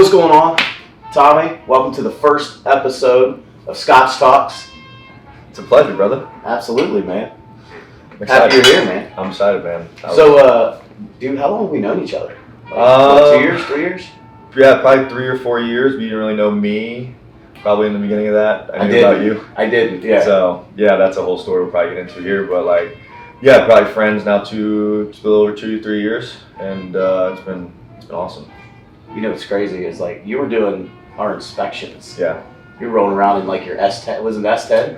what's going on? Tommy, welcome to the first episode of Scotch Talks. It's a pleasure, brother. Absolutely, man. Happy Excited. you're here, man. I'm excited, man. Dude, how long have we known each other? Like, 2 years, 3 years? Yeah, probably 3 or 4 years. But you didn't really know me. Probably in the beginning of that. I knew about you. I did, yeah. So, yeah, that's a whole story we'll probably get into here. But, yeah, probably friends now it's a little over 2 to 3 years. And it's been awesome. You know what's crazy is, you were doing our inspections. Yeah. You were rolling around in, your S10. Was it S10?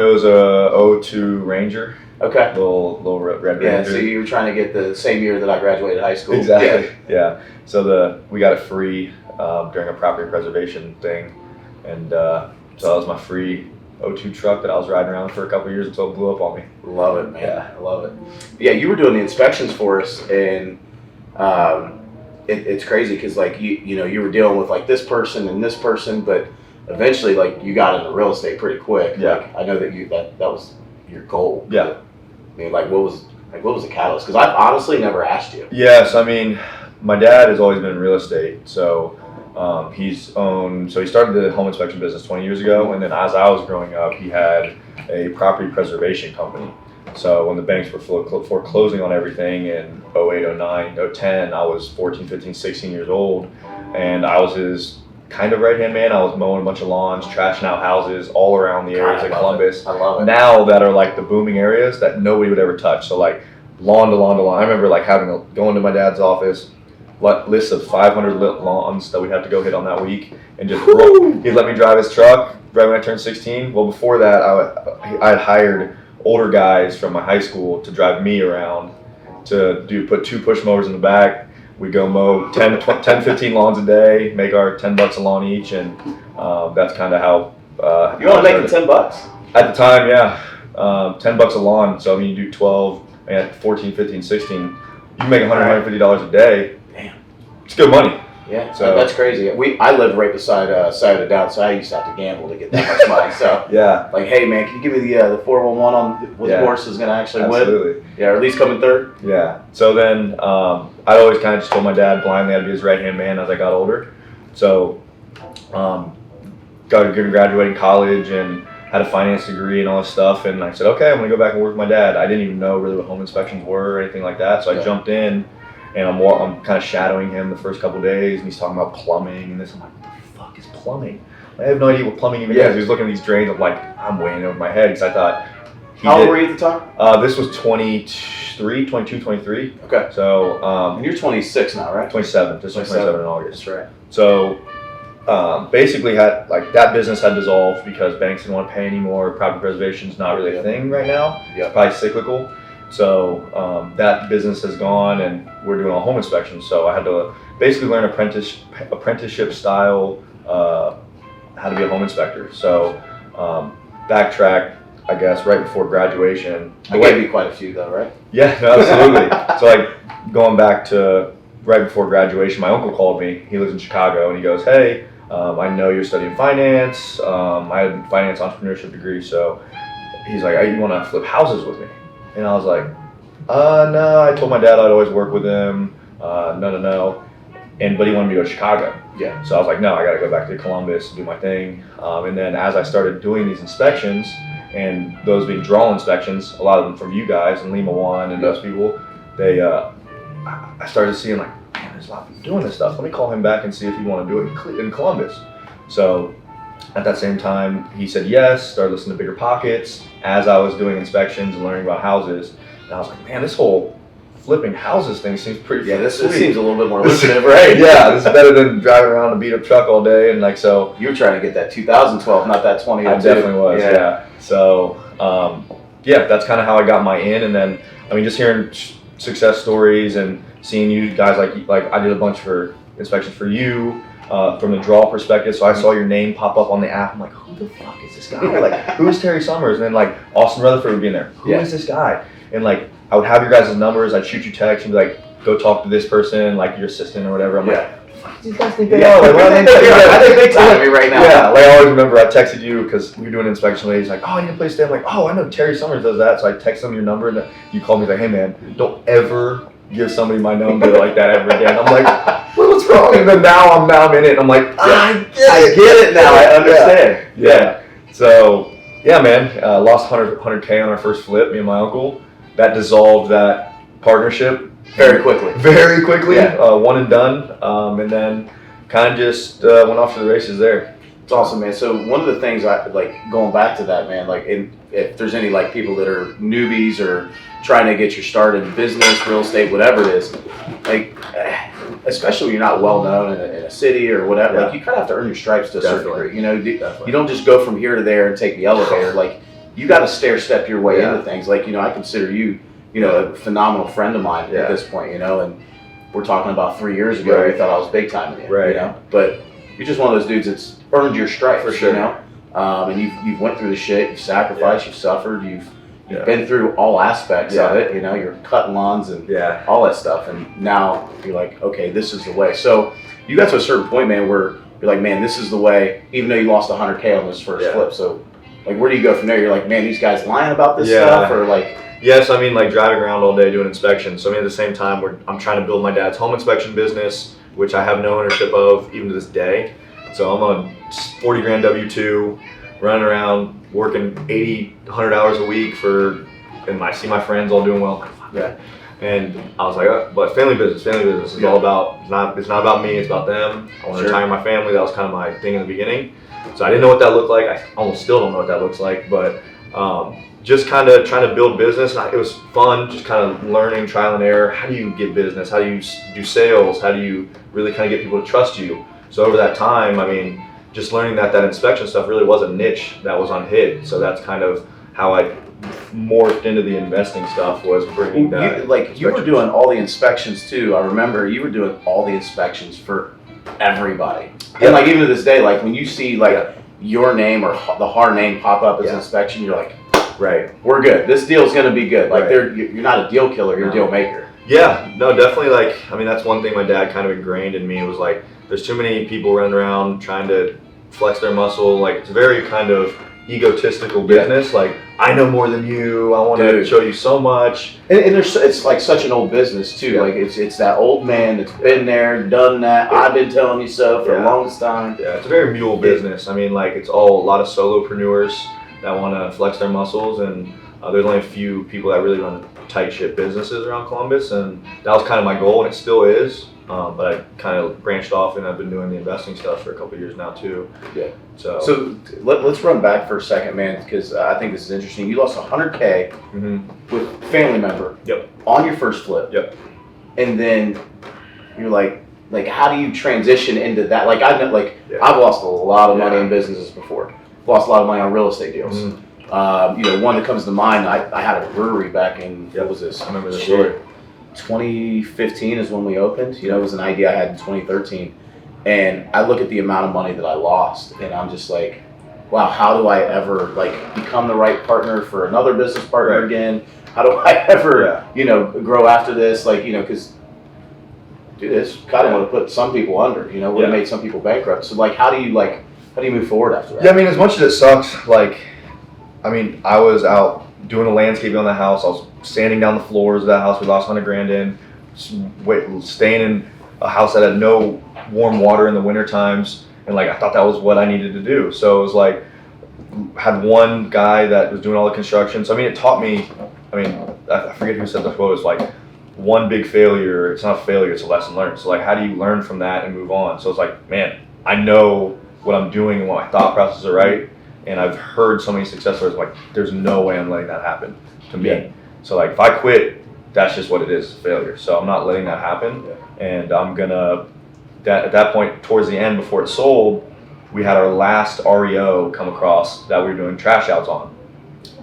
It was a 02 Ranger. Okay. Little red Ranger. Yeah, so you were trying to get the same year that I graduated high school. Exactly. Yeah. So we got it free during a property preservation thing, and so that was my free 02 truck that I was riding around for a couple of years until it blew up on me. Love it, man. Yeah. I love it. Yeah, you were doing the inspections for us, and it's crazy because you were dealing with this person and this person, but eventually you got into real estate pretty quick. Yeah. I know that was your goal. Yeah. I mean, what was the catalyst? Because I've honestly never asked you. Yes, I mean, my dad has always been in real estate, so he started the home inspection business 20 years ago, and then as I was growing up, he had a property preservation company. So when the banks were foreclosing on everything in 08, 09, 010, I was 14, 15, 16 years old, and I was his kind of right-hand man. I was mowing a bunch of lawns, trashing out houses all around the areas of Columbus. I love it. Now that are the booming areas that nobody would ever touch. So lawn to lawn to lawn. I remember going to my dad's office, list of 500 lawns that we had to go hit on that week, and just he'd let me drive his truck right when I turned 16. Well, before that, I had hired older guys from my high school to drive me around to put 2 push mowers in the back. We go mow 10, 15 lawns a day, make our $10 a lawn each, and that's kind of how. You only making $10 at the time, yeah, $10 a lawn. So I mean, you do 12, and 14, 15, 16. You can make $150 a day. Damn, it's good money. Yeah, so that's crazy. I lived right beside side of the down, so I used to have to gamble to get that much money. So yeah, hey man, can you give me the 411 on what the horse is gonna actually absolutely. win? Yeah, or at least come in third. Yeah. So then I always kind of just told my dad blindly I'd be his right hand man as I got older. So graduating college and had a finance degree and all this stuff, and I said, okay, I'm gonna go back and work with my dad. I didn't even know really what home inspections were or anything like that, so I jumped in. And I'm kind of shadowing him the first couple of days, and he's talking about plumbing and this. I'm like, what the fuck is plumbing? I have no idea what plumbing even is. He was looking at these drains. I'm way in over my head because I thought. How old were you at the time? This was 22, 23. Okay. So. And you're 26 now, right? 27. Just 27 in August. That's right. So, basically, that business had dissolved because banks didn't want to pay anymore. Property preservation is not really a thing right now. Yeah. Probably cyclical. So that business has gone, and we're doing a home inspection. So I had to basically learn apprenticeship style how to be a home inspector. So backtrack, I guess, right before graduation. I gave you quite a few though, right? Yeah, no, absolutely. So going back to right before graduation, my uncle called me. He lives in Chicago, and he goes, "Hey, I know you're studying finance. I had a finance entrepreneurship degree, so he's like, you want to flip houses with me?" And I was like, no, I told my dad I'd always work with him. No. But he wanted me to go to Chicago. Yeah. So I was like, no, I got to go back to Columbus and do my thing. And then as I started doing these inspections, and those being draw inspections, a lot of them from you guys and Lima One and those people, I started seeing man, there's a lot of people doing this stuff. Let me call him back and see if he want to do it in Columbus. So at that same time, he said yes, started listening to Bigger Pockets as I was doing inspections and learning about houses. And I was like, man, this whole flipping houses thing seems pretty this sweet. Seems a little bit more lucrative, right? Yeah, this is better than driving around a beat up truck all day. And so. You were trying to get that 2012, not that 2002. I definitely was, yeah. So, that's kind of how I got my in. And then, just hearing success stories and seeing you guys, like I did a bunch for inspections for you. From the draw perspective, so I saw your name pop up on the app. I'm like, who the fuck is this guy? Who is Terry Summers? And then Austin Rutherford would be in there. Who is this guy? And I would have your guys' numbers. I'd shoot you text and be like, go talk to this person, your assistant or whatever. I'm like, what the fuck do these guys think they are? I think they talk to me right now. Yeah, I always remember I texted you because we were doing an inspection lady. He's like, oh, I need a place to stay. I'm like, oh, I know Terry Summers does that. So I text him your number, and you called me like, hey man, don't ever give somebody my number like that ever again. I'm like, what's wrong wrong? And then now I'm in it. And I'm like, I get it now. I understand. Yeah. So, yeah, man, lost 100K on our first flip, me and my uncle. That dissolved that partnership. Very quickly. One and done. And then kind of just went off to the races there. It's awesome, man. So one of the things I like going back to that, man, like if there's any like people that are newbies or trying to get your start in business, real estate, whatever it is, like especially when you're not well known in a city or whatever, like you kind of have to earn your stripes to a certain degree. You know, you don't just go from here to there and take the elevator. Like you got to stair step your way into things. Like, you know, I consider you, you know, a phenomenal friend of mine at this point, you know, and we're talking about 3 years ago, you thought I was big time in it, you know, but you're just one of those dudes that's earned your stripes, for sure. You know, and you've went through the shit, you've sacrificed, you've suffered, you've been through all aspects of it. You know, you're cutting lawns and all that stuff, and now you're like, okay, this is the way. So you got to a certain point, man, where you're like, man, this is the way. Even though you lost 100K on this first flip, so like, where do you go from there? You're like, man, these guys lying about this stuff, or like. Yes, I mean, like driving around all day doing inspections. So I mean, at the same time, I'm trying to build my dad's home inspection business, which I have no ownership of even to this day. So I'm on 40 grand W-2, running around working 80, 100 hours a week and I see my friends all doing well. And I was like, but family business is all about, it's not about me, it's about them. I want to retire my family. That was kind of my thing in the beginning. So I didn't know what that looked like. I almost still don't know what that looks like, but just kind of trying to build business. It was fun, just kind of learning, trial and error. How do you get business? How do you do sales? How do you really kind of get people to trust you? So over that time, I mean, just learning that inspection stuff really was a niche that was unhid. So that's kind of how I morphed into the investing stuff, was bringing that. You were doing all the inspections too. I remember you were doing all the inspections for everybody. And like even to this day, like when you see like your name or the Harr name pop up as an inspection, you're like, we're good. This deal's gonna be good. Like you're not a deal killer, you're a deal maker. Yeah, no, definitely. Like, I mean, that's one thing my dad kind of ingrained in me. It was like, there's too many people running around trying to flex their muscle. Like, it's a very kind of egotistical business. Like, I know more than you. I want to show you so much. And it's like such an old business too. Like it's that old man that's been there, done that. I've been telling you so for the longest time. Yeah, it's a very mule business. I mean, like it's all a lot of solopreneurs that want to flex their muscles, and there's only a few people that really run tight ship businesses around Columbus, and that was kind of my goal, and it still is. But I kind of branched off, and I've been doing the investing stuff for a couple of years now too. Yeah. So let's run back for a second, man, because I think this is interesting. You lost 100K with family member on your first flip. And then you're like how do you transition into that? Like I've lost a lot of money in businesses before. Lost a lot of money on real estate deals. You know, one that comes to mind. I had a brewery back in what was this? I remember the story. 2015 is when we opened. You know, it was an idea I had in 2013, and I look at the amount of money that I lost, and I'm just like, wow, how do I ever like become the right partner for another business partner again? How do I ever you know, grow after this? Like, you know, because dude, this kind of would have put some people under. You know, would have made some people bankrupt. So like, how do you move forward after that? Yeah, I mean, as much as it sucks, like, I mean, I was out doing the landscaping on the house. I was sanding down the floors of that house. We lost 100 grand in. Staying in a house that had no warm water in the winter times, and like I thought that was what I needed to do. So it was like, had one guy that was doing all the construction. So I mean, it taught me. I mean, I forget who said the quote. It's like, one big failure. It's not a failure. It's a lesson learned. So like, how do you learn from that and move on? So it's like, man, I know what I'm doing and what my thought processes are right. And I've heard so many success stories, like, there's no way I'm letting that happen to me. So like, if I quit, that's just what it is, failure. So I'm not letting that happen. And I'm gonna, at that point, towards the end, before it sold, we had our last REO come across that we were doing trash outs on.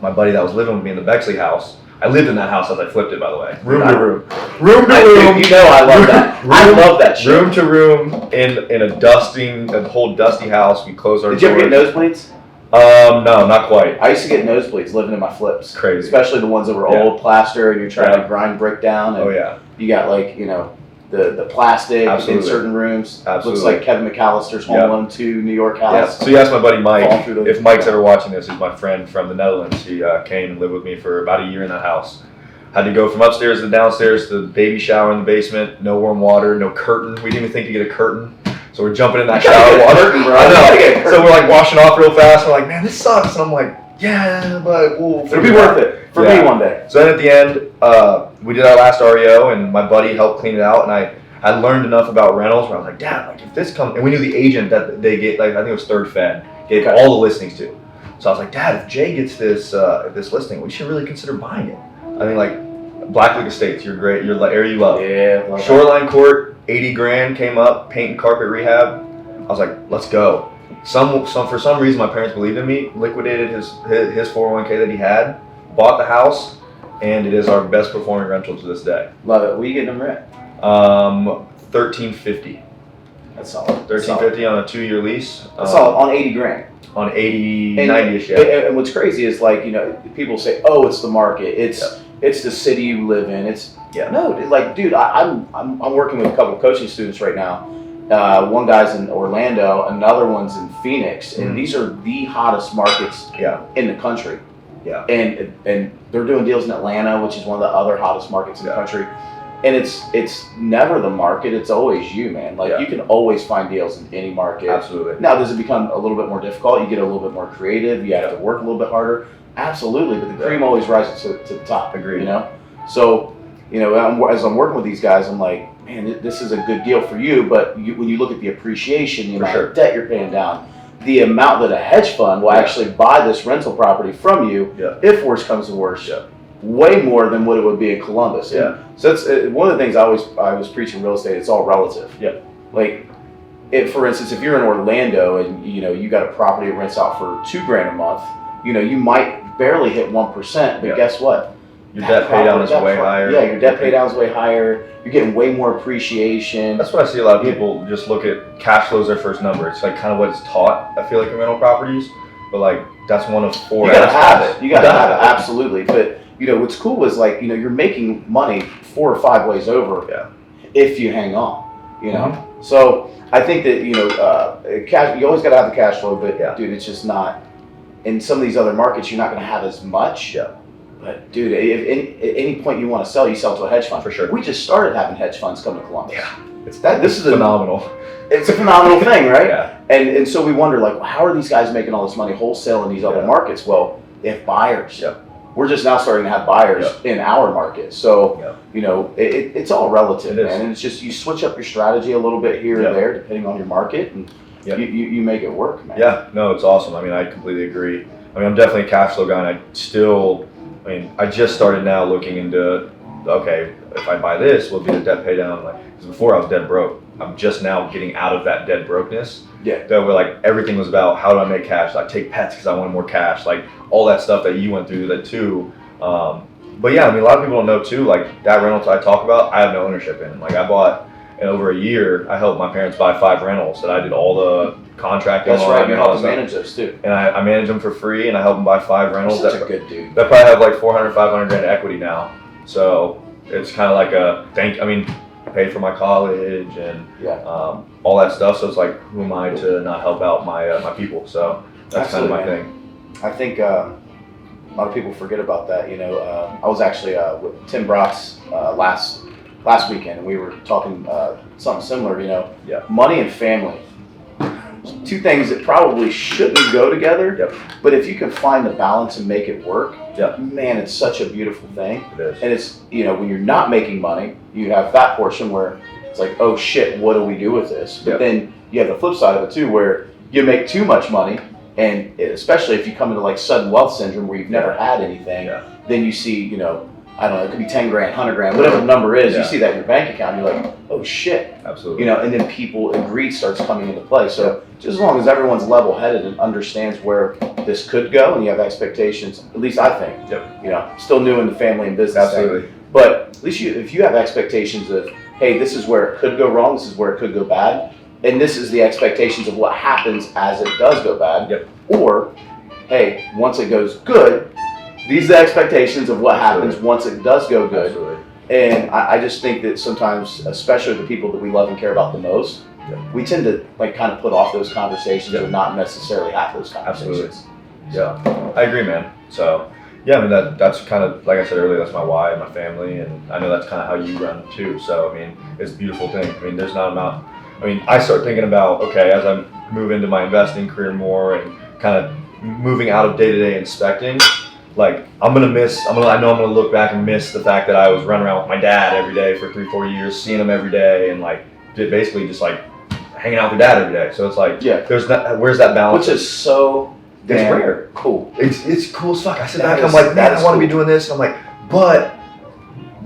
My buddy that was living with me in the Bexley house, I lived in that house as I flipped it, by the way. Room to room. You know I love that. I love that shit. Room to room in a whole dusty house. We closed our doors. Did you ever get nosebleeds? No, not quite. I used to get nosebleeds living in my flips. Crazy. Especially the ones that were old plaster and you're trying to grind brick down. And you got like, you know, the plastic in certain rooms. Looks like Kevin McAllister's Home Alone 2 New York house. So you asked my buddy Mike, if Mike's ever watching this, he's my friend from the Netherlands. He came and lived with me for about a year in that house. Had to go from upstairs to downstairs to the baby shower in the basement. No warm water, no curtain. We didn't even think to get a curtain. So we're jumping in that shower water. I know. So we're like washing off real fast. We're like, man, this sucks. And I'm like, yeah, but it'll be worth it for me one day. So then at the end, we did our last REO, and my buddy helped clean it out. And I learned enough about rentals where I was like, Dad, like if this comes, and we knew the agent that they get, like I think it was Third Fed, gave all the listings to. So I was like, Dad, if Jay gets this listing, we should really consider buying it. I mean, like Blacklick Estates, you're great, you're the area you love. Yeah. Shoreline Court, 80 grand came up, paint and carpet rehab. I was like, let's go. For some reason, my parents believed in me, liquidated his 401k that he had, bought the house, and it is our best performing rental to this day. Love it. What are you getting them rent? $1,350. That's solid. $1,350 on a 2-year lease. That's solid on 80 grand. On 80, and 90ish, yeah. And what's crazy is like, people say, oh, it's the market. It's the city you live in. No, like, dude, I'm working with a couple of coaching students right now. One guy's in Orlando, another one's in Phoenix, and these are the hottest markets in the country. Yeah. And they're doing deals in Atlanta, which is one of the other hottest markets in the country. And it's never the market, it's always you, man. Like you can always find deals in any market. Absolutely. Now, does it become a little bit more difficult? You get a little bit more creative, you have to work a little bit harder. Absolutely, but the cream always rises to the top. Agreed. So, as I'm working with these guys, I'm like, man, this is a good deal for you, but when you look at the appreciation, the amount of debt you're paying down, the amount that a hedge fund will actually buy this rental property from you, if worse comes to worse, way more than what it would be in Columbus. Yeah. So that's one of the things I was preaching real estate. It's all relative. Yeah. Like, for instance, if you're in Orlando and you got a property that rents out for $2,000 a month, you might barely hit 1%, but guess what? Your debt pay down is way higher. Yeah, your debt pay down is way higher. You're getting way more appreciation. That's what I see a lot of people just look at cash flow as their first number. It's like kind of what it's taught, I feel like, in rental properties. But like that's one of 4. You gotta have it. You gotta have it, absolutely. But what's cool is like, you're making money 4 or 5 ways over if you hang on. So I think that cash, you always gotta have the cash flow, but dude, it's just not in some of these other markets. You're not gonna have as much. Yeah. But dude, if at any point you want to sell, you sell to a hedge fund. For sure. We just started having hedge funds come to Columbus. Yeah. This is phenomenal. It's a phenomenal thing, right? Yeah. And so we wonder, like, well, how are these guys making all this money wholesale in these other markets? Well, they have buyers. Yeah. We're just now starting to have buyers in our market. So, it's all relative, man. And it's just, you switch up your strategy a little bit here and there, depending on your market, and you make it work, man. Yeah, no, it's awesome. I mean, I completely agree. I mean, I'm definitely a cash flow guy, and I just started now looking into, okay, if I buy this, will be the debt pay down? Like, because before I was dead broke. I'm just now getting out of that dead brokenness. Yeah. That where like everything was about how do I make cash? I take pets because I wanted more cash. Like all that stuff that you went through that too. But yeah, I mean, a lot of people don't know too. Like that rental I talk about, I have no ownership in. Like I bought in over a year. I helped my parents buy 5 rentals that I did all the contracting. That's right. You help them manage those too. And I manage them for free, and I help them buy 5 rentals. You're such a good dude. That probably have like 400, 500 grand equity now. So it's kind of like a thank. I mean, paid for my college and all that stuff. So it's like, who am I to not help out my my people? So that's kind of my thing. I think a lot of people forget about that. I was actually with Tim Brock's last weekend, and we were talking something similar. Money and family. 2 things that probably shouldn't go together, but if you can find the balance and make it work, man, it's such a beautiful thing. It is. And it's, when you're not making money, you have that portion where it's like, oh shit, what do we do with this? But then you have the flip side of it too, where you make too much money, and especially if you come into like sudden wealth syndrome where you've never had anything, then you see, I don't know, it could be 10 grand, 100 grand, whatever the number is, you see that in your bank account, you're like, oh shit. Absolutely. And then greed starts coming into play. So just as long as everyone's level-headed and understands where this could go, and you have expectations, at least I think, still new in the family and business Absolutely. thing, but at least if you have expectations of, hey, this is where it could go wrong, this is where it could go bad, and this is the expectations of what happens as it does go bad, or, hey, once it goes good, these are the expectations of what happens once it does go good. Absolutely. And I just think that sometimes, especially the people that we love and care about the most, we tend to like kind of put off those conversations or not necessarily have those conversations. Absolutely. Yeah, I agree, man. So Yeah, I mean that's kind of like I said earlier. That's my why and my family, and I know that's kind of how you run too. So I mean, it's a beautiful thing. I mean, there's not amount. I mean, I start thinking about okay as I move into my investing career more and kind of moving out of day-to-day inspecting. Like I know I'm gonna look back and miss the fact that I was running around with my dad every day for 3-4 years, seeing him every day, and like basically just like hanging out with your dad every day. So it's like there's not where's that balance? Which is so damn rare. Cool. It's cool as fuck. I sit back, I'm like, man, I want to be doing this. I'm like, but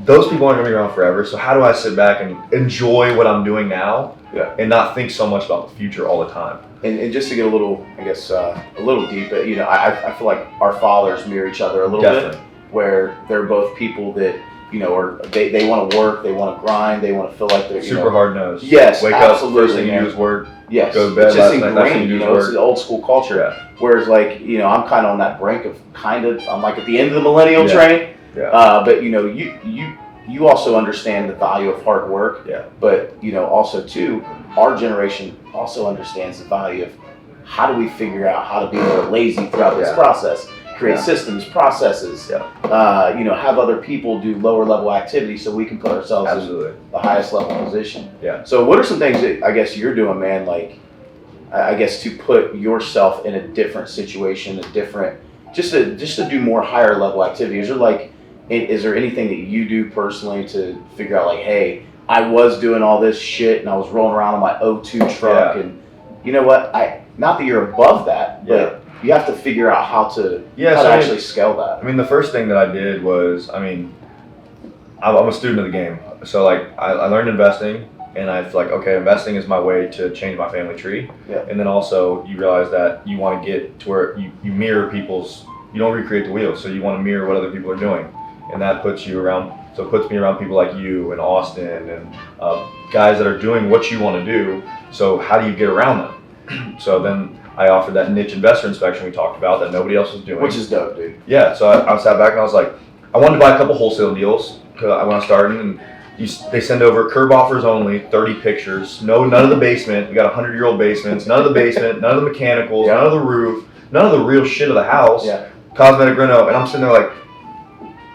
those people aren't gonna be around forever. So how do I sit back and enjoy what I'm doing now, and not think so much about the future all the time? And just to get a little, I guess, a little deep, I feel like our fathers mirror each other a little bit, where they're both people that, they want to work, they want to grind, they want to feel like they're super hard nosed. Yes, wake absolutely, up, first thing you do is work. Yes, go to bed. It's just last night, ingrained. It's the old school culture. Yeah. Whereas, like, I'm kind of on that brink of I'm like at the end of the millennial train. Yeah. But you also understand the value of hard work. Yeah. But also too, our generation also understands the value of how do we figure out how to be more lazy throughout this process, create systems, processes, have other people do lower level activities so we can put ourselves in the highest level position. Yeah. So what are some things that I guess you're doing, man, like I guess to put yourself in a different situation, just to do more higher level activities? Is there anything that you do personally to figure out like, hey, I was doing all this shit and I was rolling around on my O2 truck and you know what? Not that you're above that, but you have to figure out how to actually scale that. I mean, the first thing that I did was, I'm a student of the game. So like I learned investing, and I feel like, okay, investing is my way to change my family tree. Yeah. And then also you realize that you want to get to where you mirror you don't recreate the wheel. So you want to mirror what other people are doing. And that puts me around people like you and Austin and guys that are doing what you want to do. So how do you get around them? So then I offered that niche investor inspection we talked about that nobody else was doing. Which is dope, dude. Yeah, so I sat back and I was like, I wanted to buy a couple wholesale deals when I was starting, and they send over curb offers only, 30 pictures, none of the basement. We got 100-year-old basements, none of the basement, none of the mechanicals, none of the roof, none of the real shit of the house, cosmetic reno, and I'm sitting there like,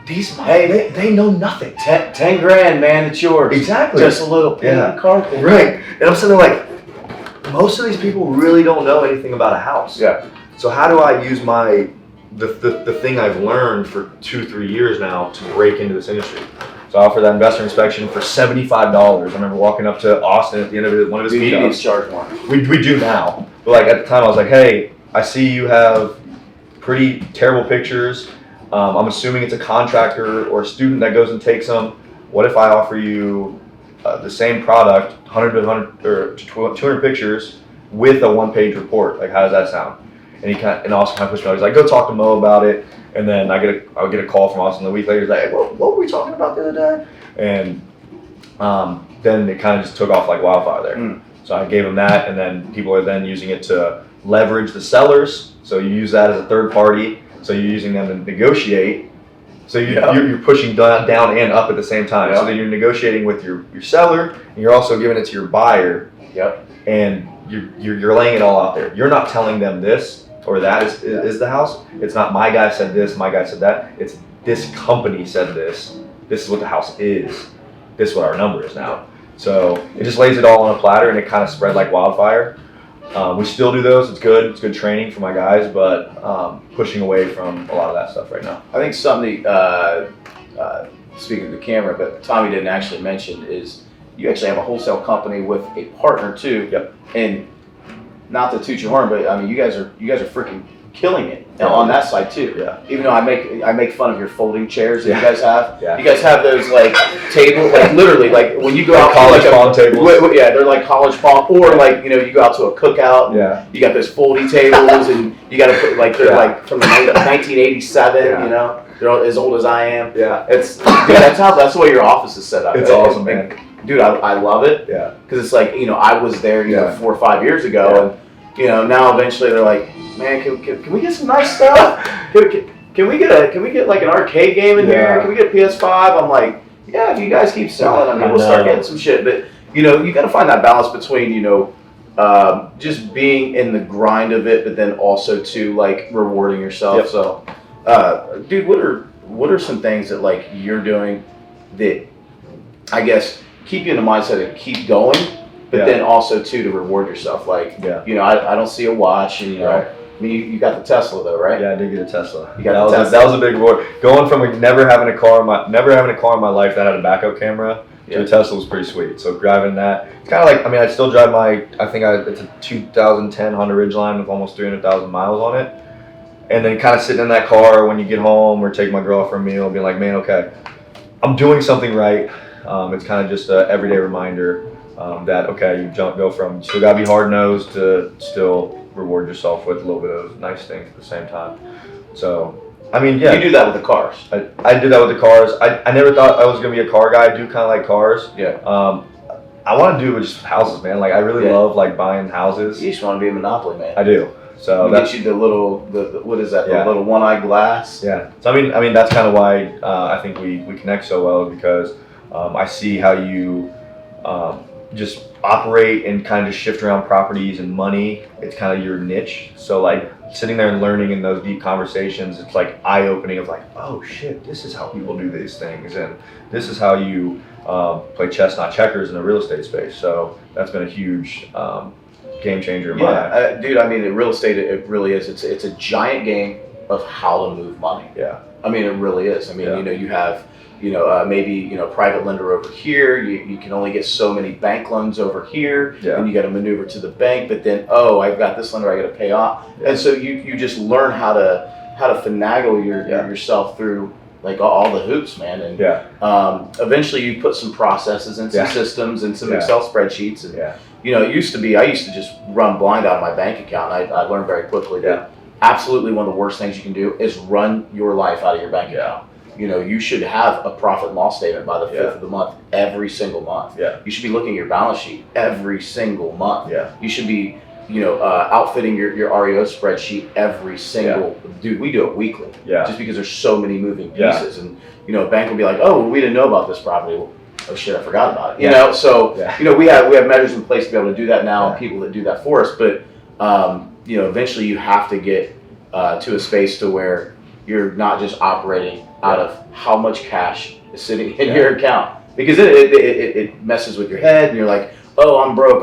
they know nothing. 10 grand, man, it's yours. Exactly. Just a little paint carpet. Right. And I'm sitting there like, most of these people really don't know anything about a house. Yeah. So how do I use the thing I've learned for 2-3 years now to break into this industry? So I offered that investor inspection for $75. I remember walking up to Austin at the end of one of his meetups. You charge more. We do now. But like at the time I was like, hey, I see you have pretty terrible pictures. I'm assuming it's a contractor or a student that goes and takes them. What if I offer you the same product, 100 to 200 pictures with a one-page report? Like, how does that sound? And Austin kind of pushed me out. He's like, go talk to Mo about it. And then I'll get a call from Austin a week later. He's like, hey, what were we talking about the other day? And then it kind of just took off like wildfire there. So I gave him that, and then people are then using it to leverage the sellers. So you use that as a third party. So you're using them to negotiate. So you're pushing down and up at the same time. So then you're negotiating with your seller, and you're also giving it to your buyer. Yep. And you're laying it all out there. You're not telling them this or that is the house. It's not my guy said this, my guy said that. It's this company said this. This is what the house is. This is what our number is now. So it just lays it all on a platter, and it kind of spread like wildfire. We still do those. It's good. It's good training for my guys, but pushing away from a lot of that stuff right now. I think something, speaking of the camera, but Tommy didn't actually mention is you actually have a wholesale company with a partner too. Yep. And not to toot your horn, but I mean, you guys are freaking killing it on that side too. Yeah. Even though I make fun of your folding chairs that you guys have. Yeah. You guys have those like tables, like literally, like when you go out college pong tables. Yeah, they're like college pong, or like you go out to a cookout. And you got those foldy tables, and you got to put like they're like from 1987. You know, they're as old as I am. Yeah. That's the way your office is set up. It's awesome, man. Dude, I love it. Yeah. Because it's like I was there 4 or 5 years ago, and now eventually they're like, man, can we get some nice stuff? Can we get like an arcade game in here? Can we get a PS5? I'm like, yeah, if you guys keep selling, I mean, we'll start getting some shit. But you got to find that balance between just being in the grind of it, but then also to like rewarding yourself. Yep. So Dude, what are some things that like you're doing that I guess keep you in the mindset to keep going, but then also too to reward yourself? Like, you know, I don't see a watch, and you know, I mean, you got the Tesla though, right? Yeah, I did get a Tesla. You got that was a big reward. Going from never having a car in my life that had a backup camera to a Tesla was pretty sweet. So driving that, it's kind of like, I mean, I still drive it's a 2010 Honda Ridgeline with almost 300,000 miles on it. And then kind of sitting in that car when you get home or take my girl for a meal, being like, man, okay, I'm doing something right. It's kind of just an everyday reminder that, okay, you go from still got to be hard-nosed to still reward yourself with a little bit of nice things at the same time. So, I mean, yeah. You do that with the cars. I did that with the cars. I never thought I was going to be a car guy. I do kind of like cars. Yeah. I want to do with just houses, man. Like, I really love, like, buying houses. You just want to be a Monopoly man. I do. So that get you the what is that? The little one-eyed glass. Yeah. So I mean that's kind of why I think we connect so well, because I see how you just operate and kind of just shift around properties and money. It's kind of your niche. So like sitting there and learning in those deep conversations, it's like eye-opening of like, oh shit, this is how people do these things, and this is how you play chess, not checkers, in the real estate space. So that's been a huge game changer in my life. Dude, I mean, in real estate, it really is. It's a giant game of how to move money. Yeah. I mean, it really is. I mean, you know, you have, you know, maybe, you know, private lender over here. You can only get so many bank loans over here, and you got to maneuver to the bank. But then, oh, I've got this lender I got to pay off, and so you just learn how to finagle yourself through like all the hoops, man. And eventually you put some processes and some systems and some Excel spreadsheets. And you know, I used to just run blind out of my bank account. I learned very quickly that absolutely one of the worst things you can do is run your life out of your bank account. You know, you should have a profit and loss statement by the 5th of the month, every single month. You should be looking at your balance sheet every single month. You should be, you know, outfitting your REO spreadsheet every single, dude, we do it weekly. Just because there's so many moving pieces. And, you know, a bank will be like, oh, well, we didn't know about this property. Well, oh shit, I forgot about it. You know, so, you know, we have measures in place to be able to do that now, and people that do that for us. But, you know, eventually you have to get to a space to where you're not just operating out of how much cash is sitting in your account, because it messes with your head, and you're like, oh, I'm broke.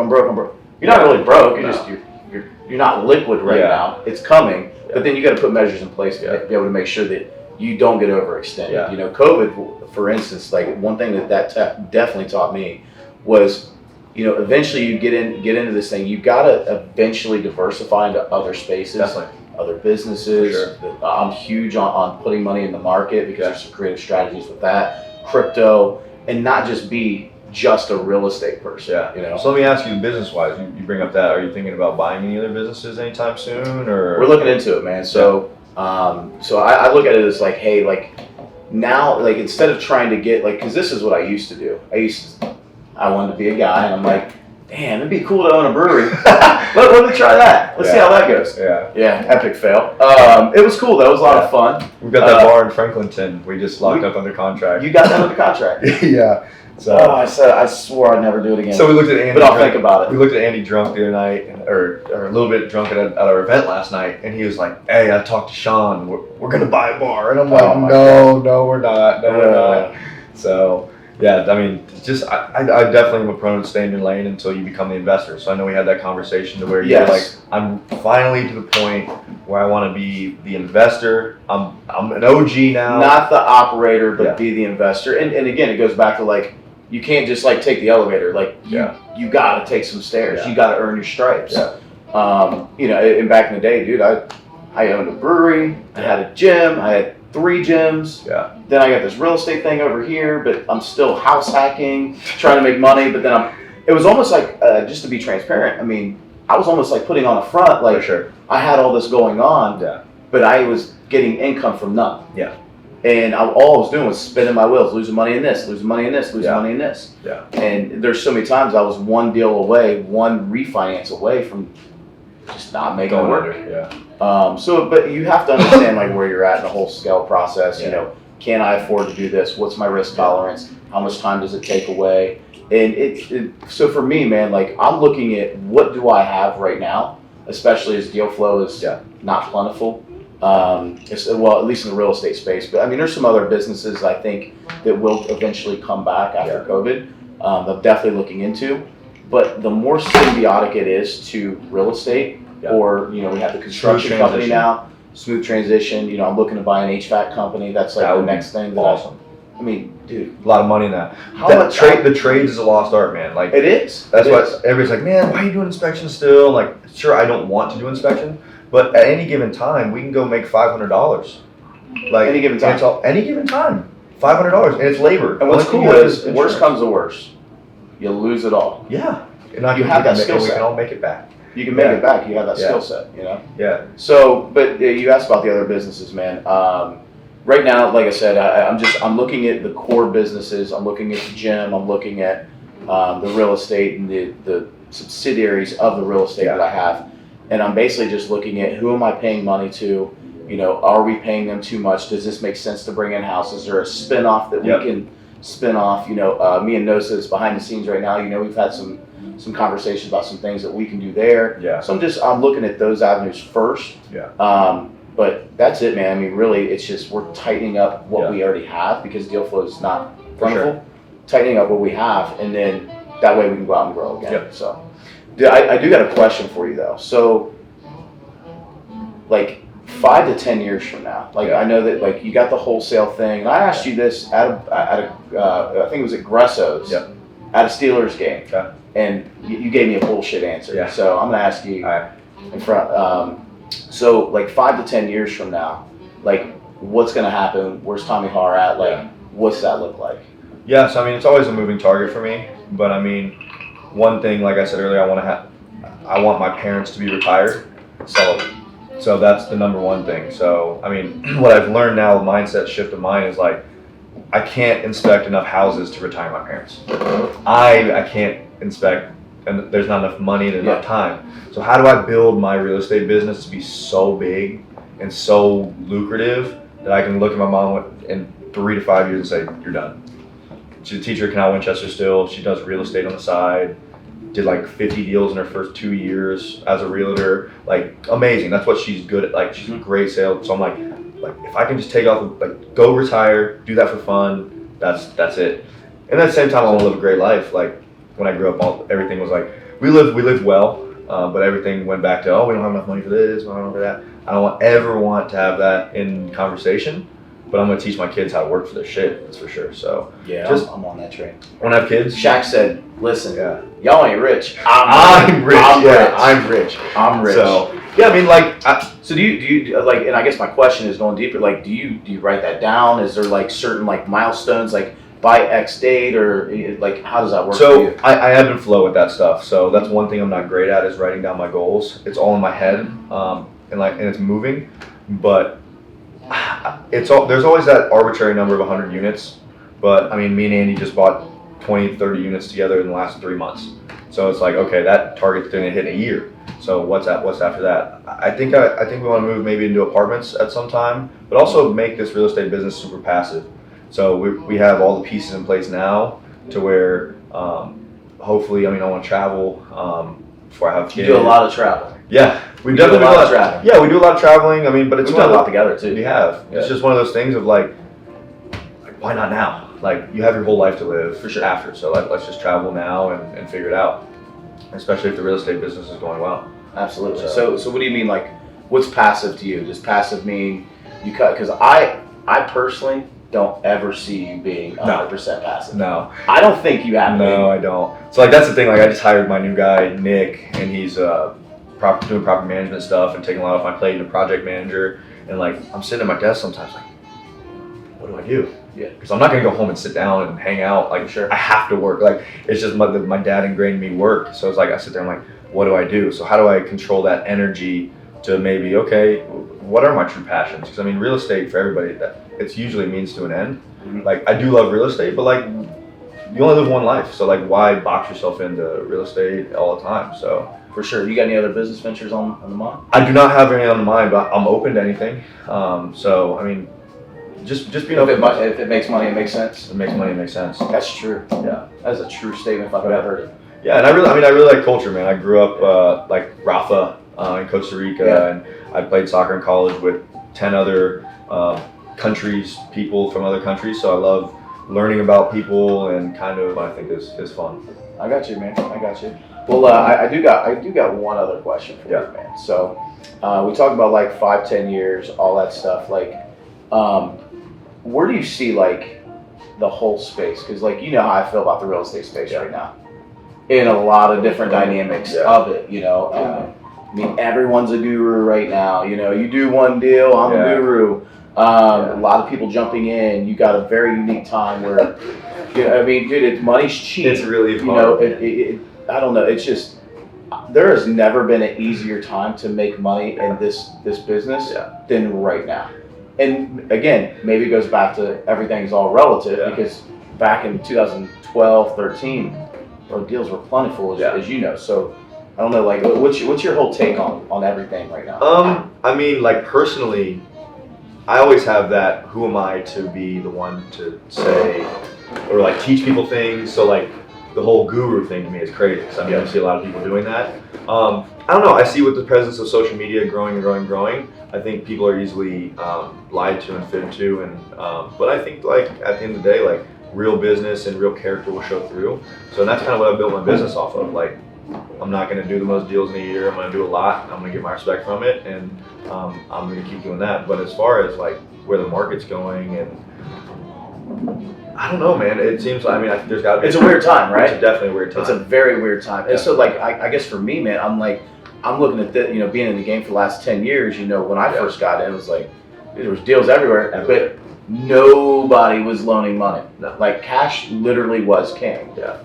You're not really broke. You're not liquid right now. It's coming, but then you got to put measures in place to be able to make sure that you don't get overextended. You know, COVID, for instance, like one thing that definitely taught me was, you know, eventually you get into this thing. You got to eventually diversify into other spaces. Other businesses. I'm huge on putting money in the market, because there's some creative strategies with that, crypto, and not just be just a real estate person. You know. So let me ask you, business-wise, you bring up that. Are you thinking about buying any other businesses anytime soon, or? We're looking into it, man. So, so I look at it as like, hey, like now, like instead of trying to get like, because this is what I used to do. I wanted to be a guy, and I'm like, damn, it'd be cool to own a brewery. Let me try that. Let's see how that goes. Epic fail. It was cool though. It was a lot of fun. We've got that bar in Franklinton. We just locked up under contract. You got that under contract? So I swore I'd never do it again. So we looked at Andy. But I'll think about it. We looked at Andy drunk the other night, or a little bit drunk at our event last night, and he was like, "Hey, I talked to Sean. We're gonna buy a bar," and I'm like, "No, we're not. No, we're not." So. Yeah, I mean, just I definitely am a proponent of staying in your lane until you become the investor. So I know we had that conversation to where you're like, I'm finally to the point where I want to be the investor. I'm an OG now. Not the operator, but be the investor. And again, it goes back to like, you can't just like take the elevator. Like you got to take some stairs. You got to earn your stripes. You know, and back in the day, dude, I owned a brewery. I had a gym. I had 3 gyms. Then I got this real estate thing over here, but I'm still house hacking, trying to make money. But then it was almost like, just to be transparent, I mean, I was almost like putting on a front, like I had all this going on, but I was getting income from none. And all I was doing was spinning my wheels, losing money in this, losing money in this, losing money in this. And there's so many times I was one deal away, one refinance away from just not making it work. But you have to understand like where you're at in the whole scale process. You know, can I afford to do this? What's my risk tolerance? How much time does it take away? And so for me, man, like I'm looking at what do I have right now, especially as deal flow is not plentiful. Well, at least in the real estate space. But I mean, there's some other businesses I think that will eventually come back after COVID. I'm definitely looking into. But the more symbiotic it is to real estate, or we have the construction company now, smooth transition. I'm looking to buy an HVAC company. That's like the next thing. Awesome. I mean, dude, a lot of money in that. The trades is a lost art, man. Like it is. That's why everybody's like, man, why are you doing inspections still? Like, sure, I don't want to do inspection, but at any given time, we can go make $500. Like any given time. Any given time, $500, and it's labor. And what's cool is, worst comes to worst, you lose it all. Yeah. And you have that skill set. We can all make it back. You can make it back. You have that skill set, Yeah. So, but you asked about the other businesses, man. Right now, like I said, I'm looking at the core businesses. I'm looking at the gym. I'm looking at the real estate and the subsidiaries of the real estate that I have. And I'm basically just looking at who am I paying money to? Are we paying them too much? Does this make sense to bring in house? Is there a spin-off that we can spin off? Me and Nosa is behind the scenes right now. We've had some conversations about some things that we can do there. Yeah. So I'm looking at those avenues first. Yeah. But that's it, man. I mean, really, it's just we're tightening up what we already have because deal flow is not plentiful. Sure. Tightening up what we have, and then that way we can go out and grow again. Yep. So, I do got a question for you though. So, like 5 to 10 years from now, I know that like you got the wholesale thing, and I asked you this at a I think it was at Gresso's at a Steelers game, and you gave me a bullshit answer. Yeah. So I'm gonna ask you in front. So like 5 to 10 years from now, like what's gonna happen? Where's Tommy Harr at? Like what's that look like? Yeah, so I mean it's always a moving target for me. But I mean, one thing, like I said earlier, I want my parents to be retired. So that's the number one thing. So I mean, what I've learned now, the mindset shift of mine is like, I can't inspect enough houses to retire my parents. I can't inspect, and there's not enough money and enough time. So how do I build my real estate business to be so big and so lucrative that I can look at my mom in 3 to 5 years and say, you're done. She's a teacher at Canal Winchester still. She does real estate on the side. Did like 50 deals in her first 2 years as a realtor. Like amazing. That's what she's good at. Like she's a great sales. So I'm like if I can just take off, like go retire, do that for fun. That's it. And at the same time, I want to live a great life. Like when I grew up, everything was like we lived well. But everything went back to, we don't have enough money for this, we don't have enough for that. I don't ever want to have that in conversation, but I'm going to teach my kids how to work for their shit, that's for sure. So I'm on that train. When I have kids, Shaq said, listen, y'all ain't rich. I'm rich. I'm rich. So, I mean, like, so do you like, and I guess my question is going deeper, like, do you write that down? Is there like certain like milestones, like by X date, or like how does that work for you? I ebb and flow with that stuff. So that's one thing I'm not great at is writing down my goals. It's all in my head, and it's moving, but there's always that arbitrary number of 100 units. But I mean, me and Andy just bought 20, 30 units together in the last 3 months. So it's like, okay, that target's going to hit in a year. So what's after that? I think we want to move maybe into apartments at some time, but also make this real estate business super passive. So we have all the pieces in place now to where hopefully, I want to travel before I have kids. You do a lot of travel. Yeah, we definitely do a lot of traveling. Yeah, we do a lot of traveling. But it's we've done a lot together too. We have. Yeah. It's just one of those things of like why not now? Like you have your whole life to live for sure after. So let's just travel now and figure it out. Especially if the real estate business is going well. Absolutely. So what do you mean? Like, what's passive to you? Does passive mean you cut? Because I personally don't ever see you being 100% passive. No. I don't think you have. No, I don't. So like that's the thing. Like I just hired my new guy Nick, and he's doing property management stuff and taking a lot off my plate and a project manager. And like I'm sitting at my desk sometimes like, what do I do? Yeah. Because I'm not gonna go home and sit down and hang out. Like I have to work. Like it's just my dad ingrained me work. So it's like I sit there and I'm like, what do I do? So how do I control that energy to maybe what are my true passions? Because real estate for everybody it's usually means to an end. Mm-hmm. Like I do love real estate, but like you only live one life, so like why box yourself into real estate all the time? So for sure. You got any other business ventures on the mind? I do not have any on the mind, but I'm open to anything. Just being open. If it makes money, it makes sense. It makes money, it makes sense. That's true. Yeah, that's a true statement if I've ever heard it. Yeah, and I really like culture, man. I grew up like Rafa in Costa Rica, and I played soccer in college with 10 other countries, people from other countries. So I love learning about people and kind of I think is fun. I got you, man. I got you. Well, I do got one other question for you, man. So we talked about like 5-10 years, all that stuff. Like, where do you see like the whole space? Because like you know how I feel about the real estate space right now, in a lot of different dynamics of it. You know, I mean everyone's a guru right now. You know, you do one deal, I'm a guru. A lot of people jumping in. You got a very unique time where, you know, I mean, dude, money's cheap. It's really hard. You know, I don't know. It's just there has never been an easier time to make money in this business than right now. And again, maybe it goes back to everything's all relative because back in 2012, 13, deals were plentiful as you know. So I don't know, like, what's your whole take on everything right now? I mean, like personally, I always have that. Who am I to be the one to say or like teach people things? So like the whole guru thing to me is crazy. Because I mean, I see a lot of people doing that. I don't know. I see with the presence of social media growing and growing and growing. I think people are easily lied to and fibbed to, and but I think like at the end of the day, like real business and real character will show through. So that's kind of what I built my business off of. Like, I'm not going to do the most deals in a year. I'm going to do a lot. I'm going to get my respect from it, and I'm going to keep doing that. But as far as like where the market's going, and I don't know, man. It seems like, I mean, there's got to be. It's a weird time, right? It's definitely a weird time. It's a very weird time. And so, like, I guess for me, man, I'm looking at the, you know, being in the game for the last 10 years. You know, when I first got in, it was like there was deals everywhere. But nobody was loaning money. No. Like cash literally was king. Yeah.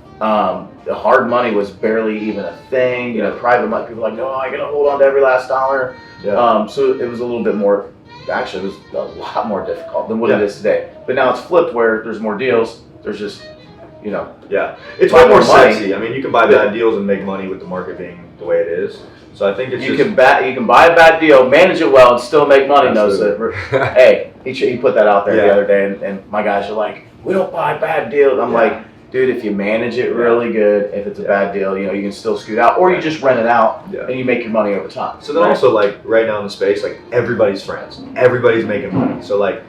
The hard money was barely even a thing. You know, private money, people were like, no, I gotta hold on to every last dollar. Yeah. So it was a little bit more, actually it was a lot more difficult than what it is today. But now it's flipped where there's more deals. There's just, you know. Yeah. It's way more sexy. I mean, you can buy bad deals and make money with the market being the way it is. So I think it's you can buy a bad deal, manage it well, and still make money. Absolutely. No, so hey, he put that out there the other day, and my guys are like, we don't buy bad deals. I'm like, dude, if you manage it really good, if it's a bad deal, you know, you can still scoot out, or you just rent it out and you make your money over time. So then also like right now in the space, like everybody's friends, everybody's making money. So like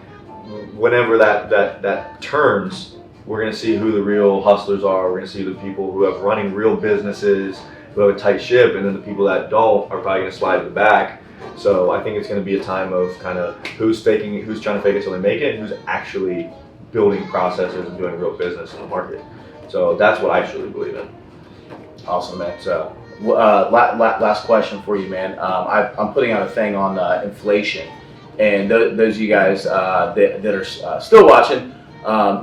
whenever that turns, we're gonna see who the real hustlers are. We're gonna see the people who have running real businesses, who have a tight ship, and then the people that don't are probably gonna slide to the back. So I think it's gonna be a time of kind of who's trying to fake it till they make it, and who's actually building processes and doing real business in the market. So that's what I truly believe in. Awesome, man. So last question for you, man. I'm putting out a thing on inflation, and those of you guys that are still watching,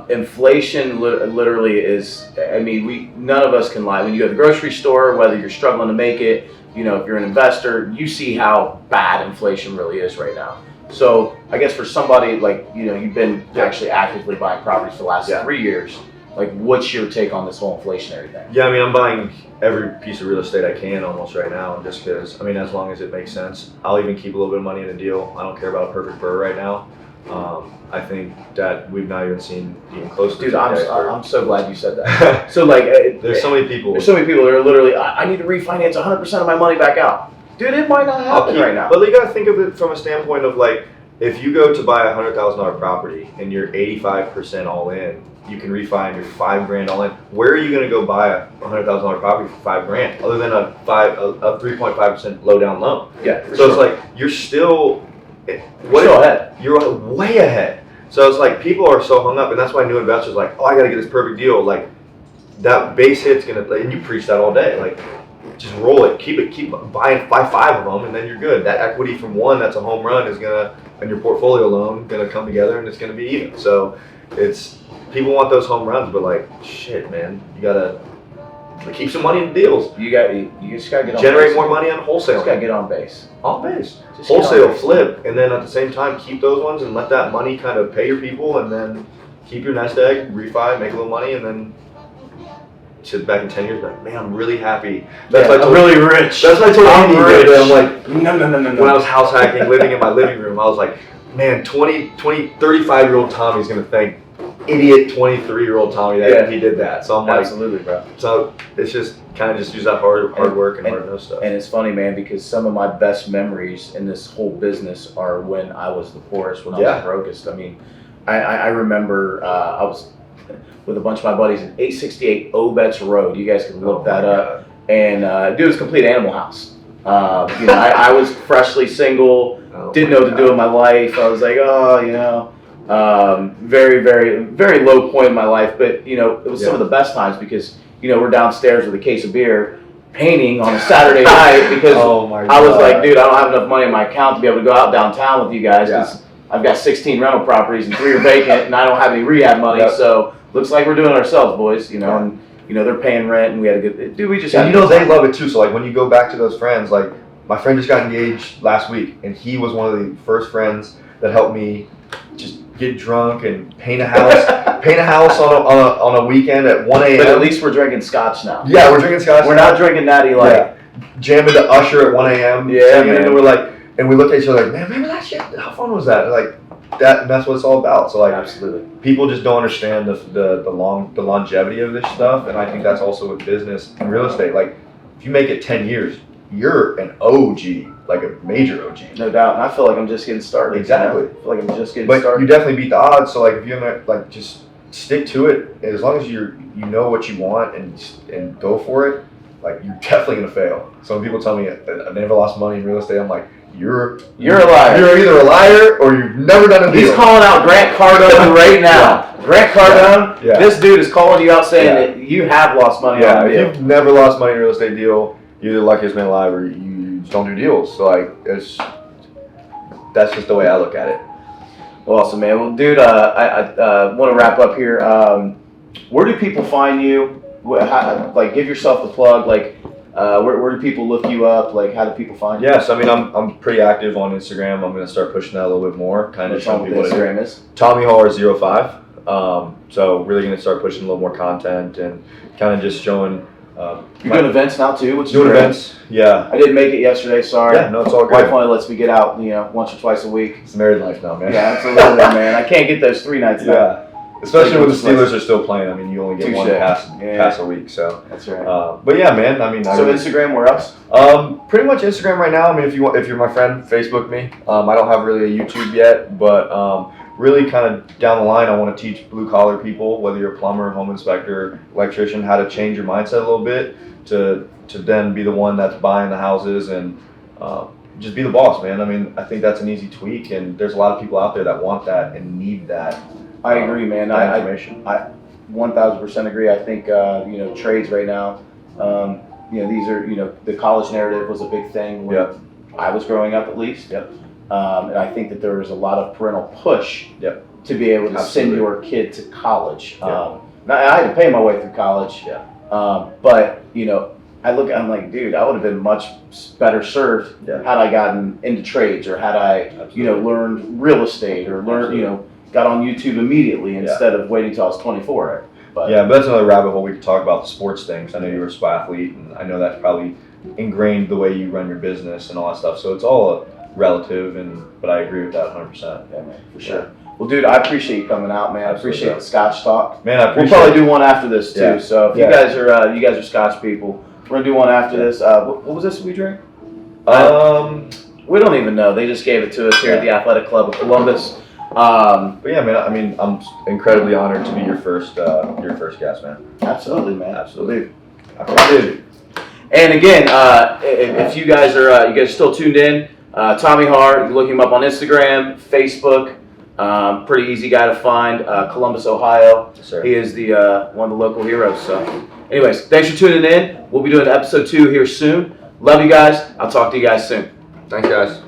inflation literally is, I mean, none of us can lie. When you go to the grocery store, whether you're struggling to make it, you know, if you're an investor, you see how bad inflation really is right now. So I guess for somebody like, you know, you've been actually actively buying properties for the last 3 years, like what's your take on this whole inflationary thing? Yeah, I mean, I'm buying every piece of real estate I can almost right now, just because, I mean, as long as it makes sense. I'll even keep a little bit of money in a deal. I don't care about a perfect burr right now. I think that we've not even seen even close to. Dude, I'm so glad you said that. So like, there's so many people. There's so many people that are literally, I need to refinance 100% of my money back out. Dude, it might not happen right now. But you gotta think of it from a standpoint of like, if you go to buy a $100,000 property and you're 85% all in, you can refi your $5,000 all in. Where are you gonna go buy a $100,000 property for $5,000 other than a 3.5% low down loan? Yeah. So it's like you're still ahead. You're way ahead. So it's like people are so hung up, and that's why new investors are like, oh, I gotta get this perfect deal. Like that base hit's gonna, and you preach that all day. Like just roll it, keep buy 5 of them, and then you're good. That equity from one that's a home run is gonna, and your portfolio loan gonna come together, and it's gonna be even. So it's, people want those home runs, but like shit, man, you gotta keep some money in deals. You just gotta get on generate base. More money on wholesale. You just gotta get on base. On base. Wholesale flip, and then at the same time keep those ones and let that money kind of pay your people, and then keep your nest egg, refi, make a little money, and then sit back in 10 years like, man, I'm really happy. That's like I'm really rich. That's what I told Andy. I'm like, no. When I was house hacking, living in my living room, I was like, man, 35-year-old Tommy's gonna thank idiot 23-year-old Tommy that he did that. So I'm like, absolutely, bro. So it's just kind of just use that hard work and hard nose stuff. And it's funny, man, because some of my best memories in this whole business are when I was the poorest, when I was the brokest. I mean, I remember I was with a bunch of my buddies in 868 Obetz Road. You guys can look that up. And dude, it was a complete animal house. You know, I was freshly single, didn't know what to do with my life. I was like, very, very, very low point in my life. But, you know, it was some of the best times because, you know, we're downstairs with a case of beer painting on a Saturday night because I was like, dude, I don't have enough money in my account to be able to go out downtown with you guys because I've got 16 rental properties and 3 are vacant and I don't have any rehab money. So looks like we're doing it ourselves, boys, you know. And, you know, they're paying rent and we had a good, dude, we just had, you know, they love it too. So like when you go back to those friends, like my friend just got engaged last week and he was one of the first friends that helped me just get drunk and paint a house on a weekend at 1 a.m. But at least we're drinking scotch now. Yeah, we're drinking scotch. We're not drinking Natty Light. Jamming to Usher at 1 a.m. Yeah, man. And we're like, and we look at each other like, man, remember that shit? How fun was that? Like that, and that's what it's all about. So like, absolutely, people just don't understand the longevity of this stuff, and I think that's also with business and real estate. Like, if you make it 10 years, you're an OG, like a major OG. No doubt, and I feel like I'm just getting started. Exactly. You know? I feel like I'm just getting but started. You definitely beat the odds. So like, if you're like, just stick to it. As long as you know what you want and go for it, like you're definitely gonna fail. So when people tell me I've never lost money in real estate, I'm like, you're a liar. You're either a liar or you've never done a deal. He's calling out Grant Cardone right now. Grant Cardone, this dude is calling you out saying that you have lost money on a deal. If you've never lost money in a real estate deal, you're the luckiest man alive, or you just don't do deals. So like, that's just the way I look at it. Well, awesome, man. Well, dude, I want to wrap up here. Where do people find you? Like, give yourself the plug. Like, where do people look you up? Like, how do people find you? Yes, I mean, I'm pretty active on Instagram. I'm going to start pushing that a little bit more. Kind of showing people what Instagram is. Tommy Harr 05. So really going to start pushing a little more content and kind of just showing. You're doing events now too, which is doing great. Events. Yeah. I didn't make it yesterday. Sorry. Yeah, no, it's all good. Wife only lets me get out, once or twice a week. It's married life now, man. Yeah, absolutely, man. I can't get those 3 nights now. Yeah. Especially when the Steelers are still playing. I mean, you only get one pass a week. So that's right. But yeah, man. I mean, so Instagram, where else? Pretty much Instagram right now. I mean, if you're my friend, Facebook me. I don't have really a YouTube yet, but really kind of down the line, I want to teach blue collar people, whether you're a plumber, home inspector, electrician, how to change your mindset a little bit to then be the one that's buying the houses and just be the boss, man. I mean, I think that's an easy tweak, and there's a lot of people out there that want that and need that. I agree, man. I 1000% agree. I think trades right now. These are the college narrative was a big thing when I was growing up, at least. Yep. And I think that there was a lot of parental push to be able to send your kid to college. I had to pay my way through college. But I'm like, dude, I would have been much better served had I gotten into trades or had I, learned real estate or learned, got on YouTube immediately instead of waiting till I was 24. But that's another rabbit hole we could talk about, the sports things. I know you were a spy athlete, and I know that's probably ingrained the way you run your business and all that stuff. So it's all relative, but I agree with that 100%. Yeah, man, for sure. Well, dude, I appreciate you coming out, man. I appreciate the Scotch Talk. Man, I appreciate We'll probably do one after this too. Yeah. So if you guys are Scotch people, we're gonna do one after this. What was this we drink? We don't even know. They just gave it to us here at the Athletic Club of Columbus. But yeah, man. I mean, I'm incredibly honored to be your first guest, man. Absolutely, man. Absolutely. Dude. And again, if you guys are still tuned in, Tommy Harr, you can look him up on Instagram, Facebook. Pretty easy guy to find. Columbus, Ohio. Yes, sir. He is the one of the local heroes. So, anyways, thanks for tuning in. We'll be doing episode 2 here soon. Love you guys. I'll talk to you guys soon. Thanks, guys.